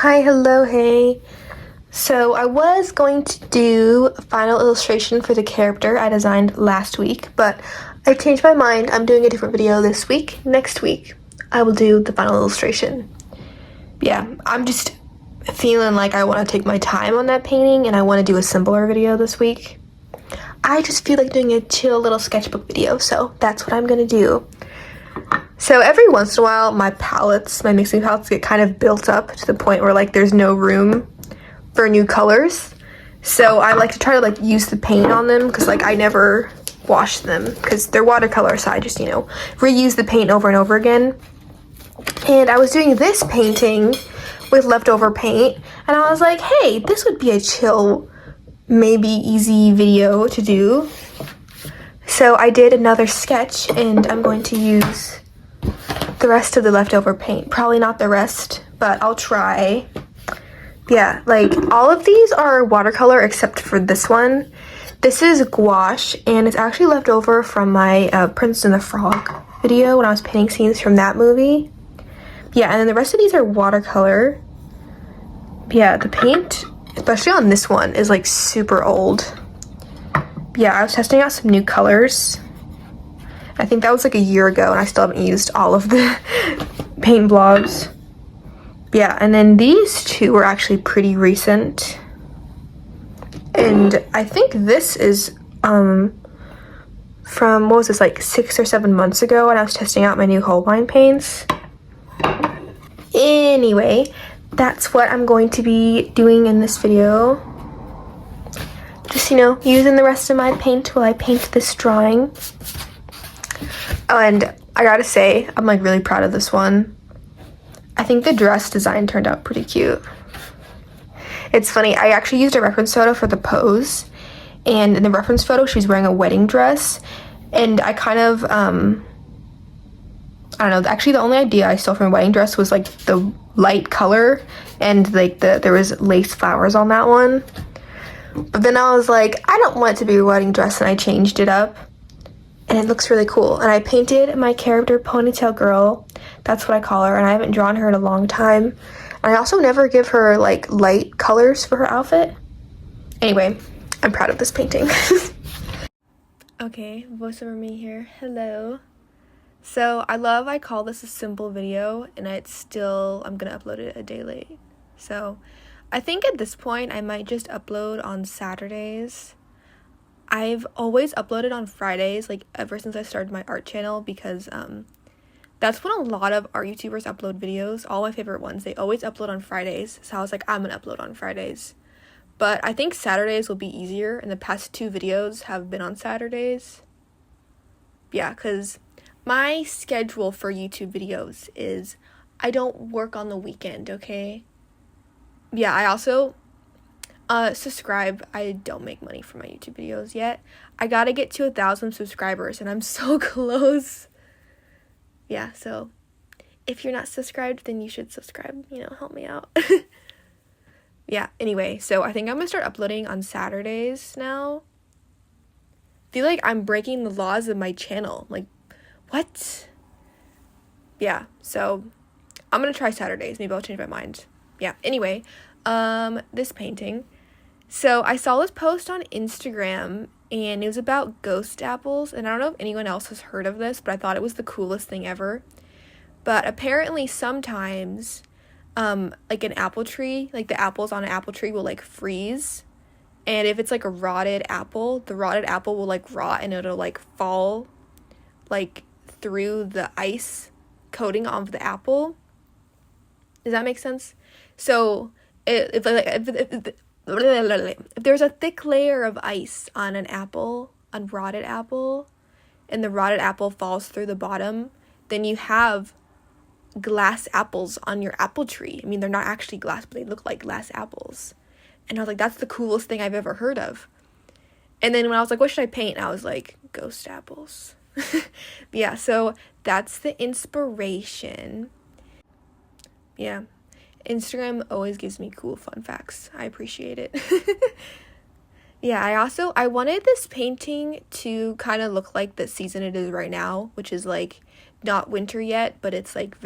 Hi, hello, hey. So I was going to do a final illustration for the character I designed last week, but I changed my mind. I'm doing a different video this week. Next week, I will do the final illustration. Yeah, I'm just feeling like I want to take my time on that painting and I want to do a simpler video this week. I just feel like doing a chill little sketchbook video, so that's what I'm gonna do. So every once in a while, my mixing palettes get kind of built up to the point where like there's no room for new colors. So I like to try to like use the paint on them because like I never wash them because they're watercolor, so I just, reuse the paint over and over again. And I was doing this painting with leftover paint and I was like, hey, this would be a chill, maybe easy video to do. So I did another sketch and I'm going to use the rest of the leftover paint. Probably not the rest, but I'll try. Yeah, like all of these are watercolor except for this one. This is gouache and it's actually left over from my Prince and the Frog video when I was painting scenes from that movie. Yeah, and then the rest of these are watercolor. Yeah, the paint, especially on this one, is like super old. Yeah, I was testing out some new colors. I think that was like a year ago and I still haven't used all of the paint blobs. Yeah, and then these two were actually pretty recent. And I think this is from, what was this, like 6 or 7 months ago when I was testing out my new Holbein paints. Anyway, that's what I'm going to be doing in this video. Just, using the rest of my paint while I paint this drawing. Oh, and I gotta say, I'm like really proud of this one. I think the dress design turned out pretty cute. It's funny, I actually used a reference photo for the pose, and in the reference photo she was wearing a wedding dress, and I kind of, I don't know, actually the only idea I stole from a wedding dress was like the light color, and like there was lace flowers on that one. But then I was like, I don't want it to be a wedding dress, and I changed it up. And it looks really cool. And I painted my character Ponytail Girl. That's what I call her. And I haven't drawn her in a long time. And I also never give her like light colors for her outfit. Anyway, I'm proud of this painting. Okay, voiceover me here. Hello. So I call this a simple video. And I'm gonna upload it a day late. So I think at this point I might just upload on Saturdays. I've always uploaded on Fridays, like ever since I started my art channel, because that's when a lot of art YouTubers upload videos. All my favorite ones, they always upload on Fridays. So I was like, I'm gonna upload on Fridays. But I think Saturdays will be easier, and the past 2 videos have been on Saturdays. Yeah, because my schedule for YouTube videos is I don't work on the weekend, okay? Yeah, I also subscribe. I don't make money from my YouTube videos yet. I gotta get to 1,000 subscribers and I'm so close. Yeah, so if you're not subscribed, then you should subscribe, help me out. Yeah, anyway, so I think I'm gonna start uploading on Saturdays now. I feel like I'm breaking the laws of my channel. Like, what? Yeah, so I'm gonna try Saturdays. Maybe I'll change my mind. Yeah, anyway, this painting. So I saw this post on Instagram and it was about ghost apples, and I don't know if anyone else has heard of this, but I thought it was the coolest thing ever. But apparently sometimes like an apple tree, like the apples on an apple tree will like freeze, and if it's like a rotted apple, the rotted apple will like rot and it'll like fall like through the ice coating of the apple. Does that make sense? So if there's a thick layer of ice on an rotted apple, and the rotted apple falls through the bottom, then you have glass apples on your apple tree. I mean, they're not actually glass, but they look like glass apples. And I was like, that's the coolest thing I've ever heard of. And then when I was like, what should I paint? I was like, ghost apples. Yeah, so that's the inspiration. Yeah. Instagram always gives me cool fun facts. I appreciate it. Yeah, I wanted this painting to kind of look like the season it is right now, which is like not winter yet, but it's like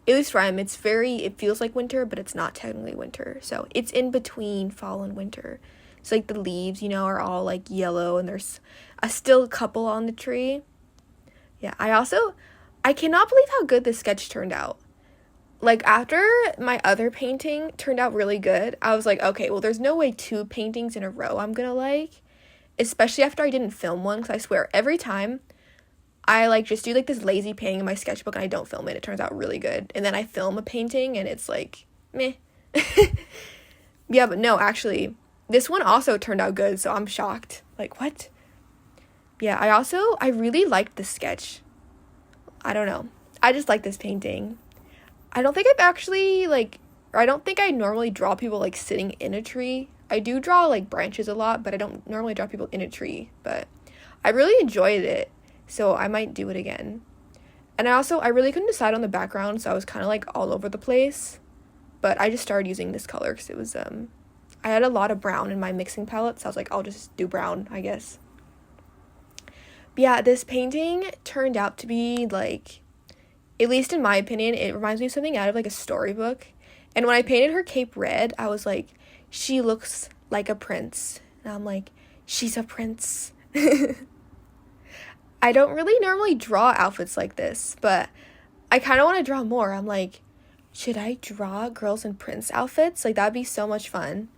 at least where I am, it feels like winter, but it's not technically winter. So it's in between fall and winter. So like the leaves, you know, are all like yellow, and there's still a couple on the tree. Yeah, I cannot believe how good this sketch turned out. Like, after my other painting turned out really good, I was like, okay, well, there's no way 2 paintings in a row I'm gonna like. Especially after I didn't film one, because I swear, every time I, like, just do, like, this lazy painting in my sketchbook and I don't film it, it turns out really good. And then I film a painting and it's, like, meh. Yeah, but no, actually, this one also turned out good, so I'm shocked. Like, what? Yeah, I really liked this sketch. I don't know. I just like this painting. I don't think I've actually, I don't think I normally draw people, like, sitting in a tree. I do draw, like, branches a lot, but I don't normally draw people in a tree. But I really enjoyed it, so I might do it again. And I really couldn't decide on the background, so I was kind of, like, all over the place. But I just started using this color because it was, I had a lot of brown in my mixing palette, so I was like, I'll just do brown, I guess. But yeah, this painting turned out to be, like, at least in my opinion, it reminds me of something out of, like, a storybook. And when I painted her cape red, I was like, she looks like a prince. And I'm like, she's a prince. I don't really normally draw outfits like this, but I kind of want to draw more. I'm like, should I draw girls in prince outfits? Like, that'd be so much fun.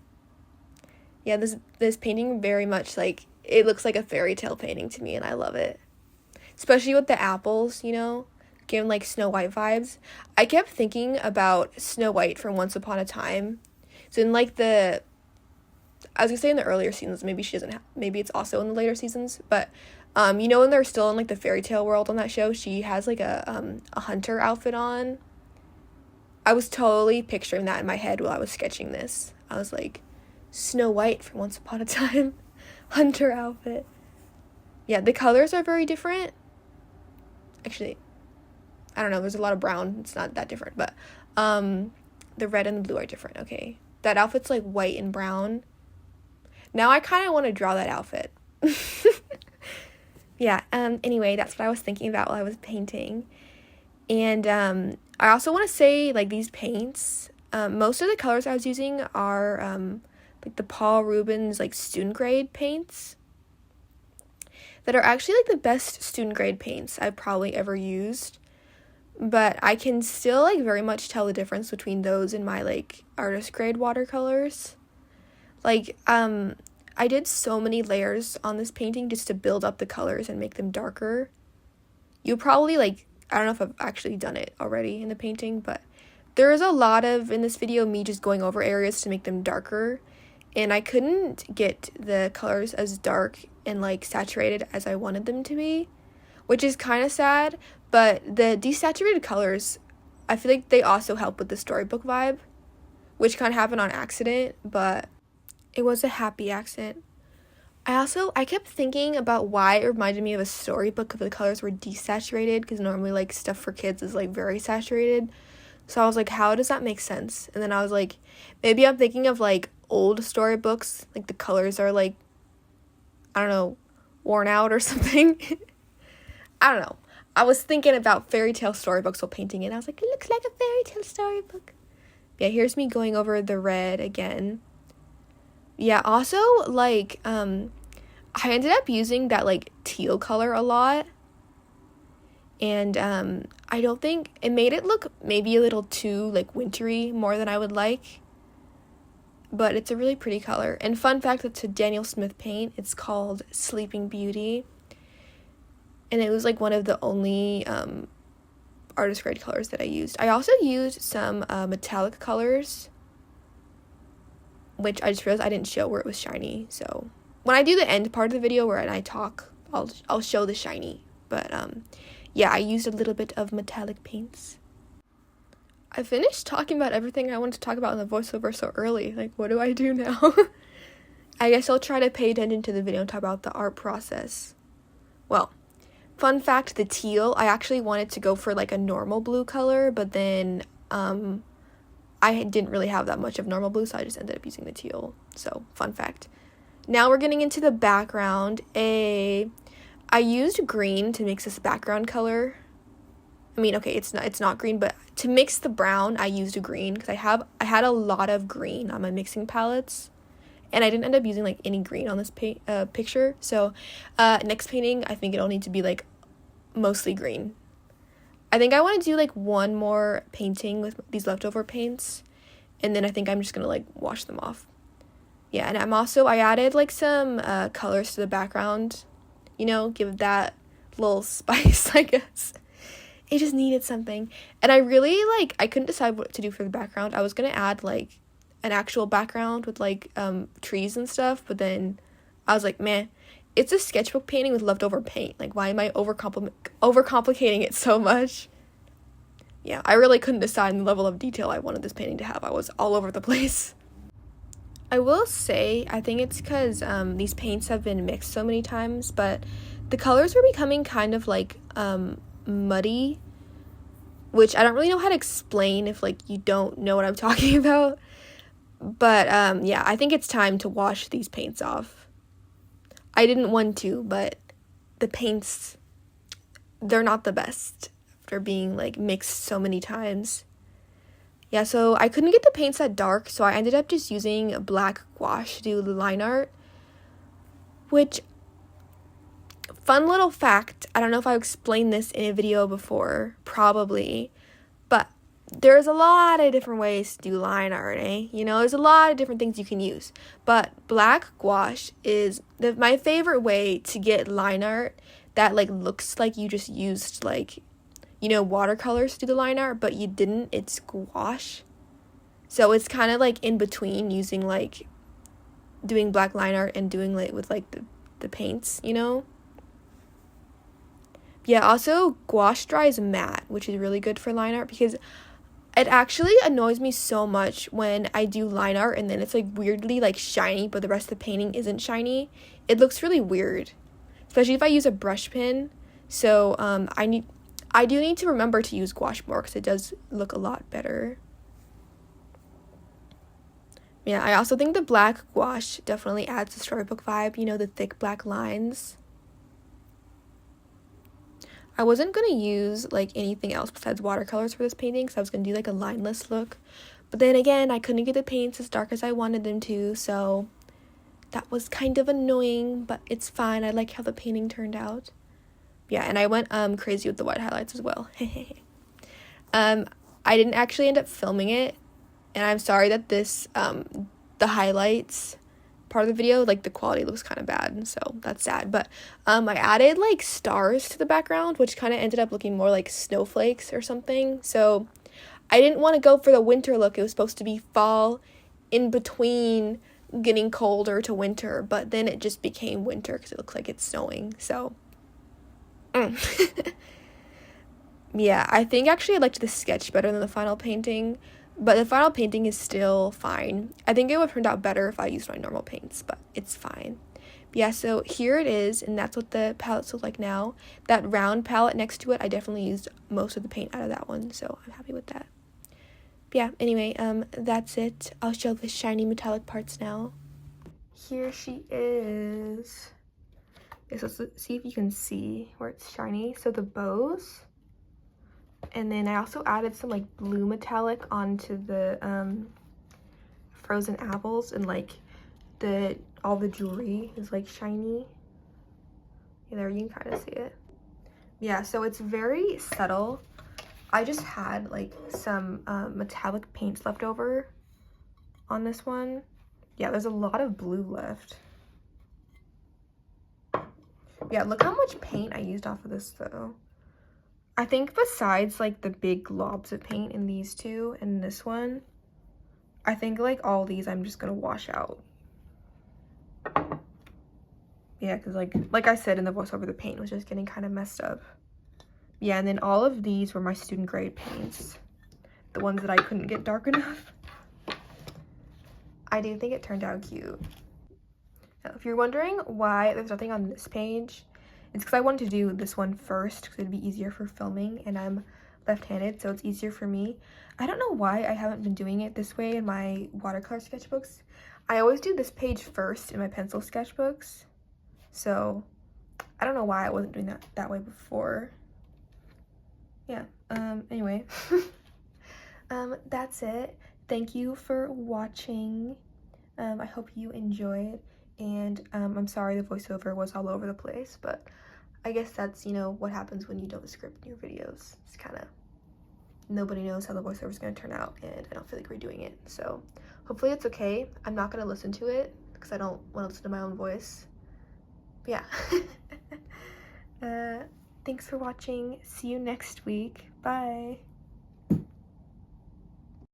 Yeah, this painting very much, like, it looks like a fairy tale painting to me, and I love it. Especially with the apples, you know? Giving, like, Snow White vibes. I kept thinking about Snow White from Once Upon a Time. So in, like, I was gonna say in the earlier seasons, maybe she doesn't maybe it's also in the later seasons, but you know, when they're still in, like, the fairy tale world on that show, she has, like, a hunter outfit on. I was totally picturing that in my head while I was sketching this. I was like, Snow White from Once Upon a Time hunter outfit. Yeah, the colors are very different. Actually, I don't know, there's a lot of brown. It's not that different, but the red and the blue are different. Okay, that outfit's, like, white and brown. Now I kind of want to draw that outfit. Yeah, anyway, that's what I was thinking about while I was painting. And I also want to say, like, these paints, most of the colors I was using are like the Paul Rubens, like, student grade paints that are actually, like, the best student grade paints I've probably ever used. But I can still, like, very much tell the difference between those and my, like, artist grade watercolors. Like, I did so many layers on this painting just to build up the colors and make them darker. You probably, like, I don't know if I've actually done it already in the painting, but there is a lot of, in this video, me just going over areas to make them darker. And I couldn't get the colors as dark and, like, saturated as I wanted them to be, which is kind of sad. But the desaturated colors, I feel like they also help with the storybook vibe, which kind of happened on accident, but it was a happy accident. I kept thinking about why it reminded me of a storybook if the colors were desaturated, because normally, like, stuff for kids is, like, very saturated. So I was like, how does that make sense? And then I was like, maybe I'm thinking of, like, old storybooks, like, the colors are, like, I don't know, worn out or something. I don't know. I was thinking about fairy tale storybooks while painting it, and I was like, it looks like a fairy tale storybook. Yeah, here's me going over the red again. Yeah, also, like, I ended up using that, like, teal color a lot. And I don't think it made it look maybe a little too, like, wintry more than I would like. But it's a really pretty color. And fun fact, it's a Daniel Smith paint. It's called Sleeping Beauty. And it was, like, one of the only artist grade colors that I used. I also used some metallic colors, which I just realized I didn't show where it was shiny. So when I do the end part of the video where I talk, I'll show the shiny. But yeah, I used a little bit of metallic paints. I finished talking about everything I wanted to talk about in the voiceover so early. Like, what do I do now? I guess I'll try to pay attention to the video and talk about the art process. Well, fun fact, the teal, I actually wanted to go for, like, a normal blue color, but then I didn't really have that much of normal blue, so I just ended up using the teal. So, fun fact. Now we're getting into the background. I used green to make this background color. I mean, okay, it's not green, but to mix the brown, I used a green because I had a lot of green on my mixing palettes, and I didn't end up using like any green on this picture. So next painting, I think it'll need to be like mostly green. I think I want to do like one more painting with these leftover paints, and then I think I'm just gonna like wash them off. Yeah, and I added like some colors to the background, you know, give that little spice, I guess. It just needed something. And I really I couldn't decide what to do for the background. I was gonna add like an actual background with like trees and stuff, but then I was like, man, it's a sketchbook painting with leftover paint. Like, why am I overcomplicating it so much? Yeah, I really couldn't decide the level of detail I wanted this painting to have. I was all over the place. I will say, I think it's because these paints have been mixed so many times, but the colors were becoming kind of like muddy, which I don't really know how to explain if like you don't know what I'm talking about. But yeah, I think it's time to wash these paints off. I didn't want to, but the paints, they're not the best after being like mixed so many times. Yeah, so I couldn't get the paints that dark, so I ended up just using black gouache to do the line art, which, fun little fact, I don't know if I explained this in a video before, probably, but there's a lot of different ways to do line art, eh? You know, there's a lot of different things you can use, but black gouache is my favorite way to get line art that like looks like you just used like, you know, watercolors to do the line art, but you didn't. It's gouache. So it's kind of like in between using like doing black line art and doing like with like the paints, you know? Yeah, also gouache dries matte, which is really good for line art because it actually annoys me so much when I do line art and then it's like weirdly like shiny, but the rest of the painting isn't shiny. It looks really weird, especially if I use a brush pen. So I do need to remember to use gouache more because it does look a lot better. Yeah, I also think the black gouache definitely adds the storybook vibe, you know, the thick black lines. I wasn't going to use like anything else besides watercolors for this painting because I was going to do like a lineless look. But then again, I couldn't get the paints as dark as I wanted them to, so that was kind of annoying, but it's fine. I like how the painting turned out. Yeah, and I went crazy with the white highlights as well. I didn't actually end up filming it, and I'm sorry that this the highlights part of the video, like the quality looks kind of bad, so that's sad. But I added like stars to the background, which kind of ended up looking more like snowflakes or something. So I didn't want to go for the winter look. It was supposed to be fall in between getting colder to winter, but then it just became winter because it looks like it's snowing. So yeah, I think actually I liked the sketch better than the final painting, but the final painting is still fine. I think it would have turned out better if I used my normal paints, but it's fine. But yeah, so here it is, and that's what the palettes look like now. That round palette next to it, I definitely used most of the paint out of that one, so I'm happy with that. But yeah, anyway, that's it. I'll show the shiny metallic parts now. Here she is. So let's see if you can see where it's shiny. So the bows, and then I also added some like blue metallic onto the frozen apples, and like all the jewelry is like shiny. Yeah, there you can kind of see it. Yeah, so it's very subtle. I just had like some metallic paints left over on this one. Yeah, there's a lot of blue left. Yeah, look how much paint I used off of this though. I think besides like the big globs of paint in these two and this one, I think like all these I'm just gonna wash out. Yeah, because like I said in the voiceover, the paint was just getting kind of messed up. Yeah, and then all of these were my student grade paints, the ones that I couldn't get dark enough. I do think it turned out cute. Now, if you're wondering why there's nothing on this page, it's because I wanted to do this one first because it'd be easier for filming, and I'm left-handed, so it's easier for me. I don't know why I haven't been doing it this way in my watercolor sketchbooks. I always do this page first in my pencil sketchbooks, so I don't know why I wasn't doing that way before. Yeah, anyway. that's it. Thank you for watching. I hope you enjoyed, and I'm sorry the voiceover was all over the place, but I guess that's, you know, what happens when you don't script your videos. It's kind of, nobody knows how the voiceover is going to turn out, and I don't feel like redoing it. So hopefully it's okay. I'm not going to listen to it because I don't want to listen to my own voice. But yeah. Thanks for watching. See you next week. Bye.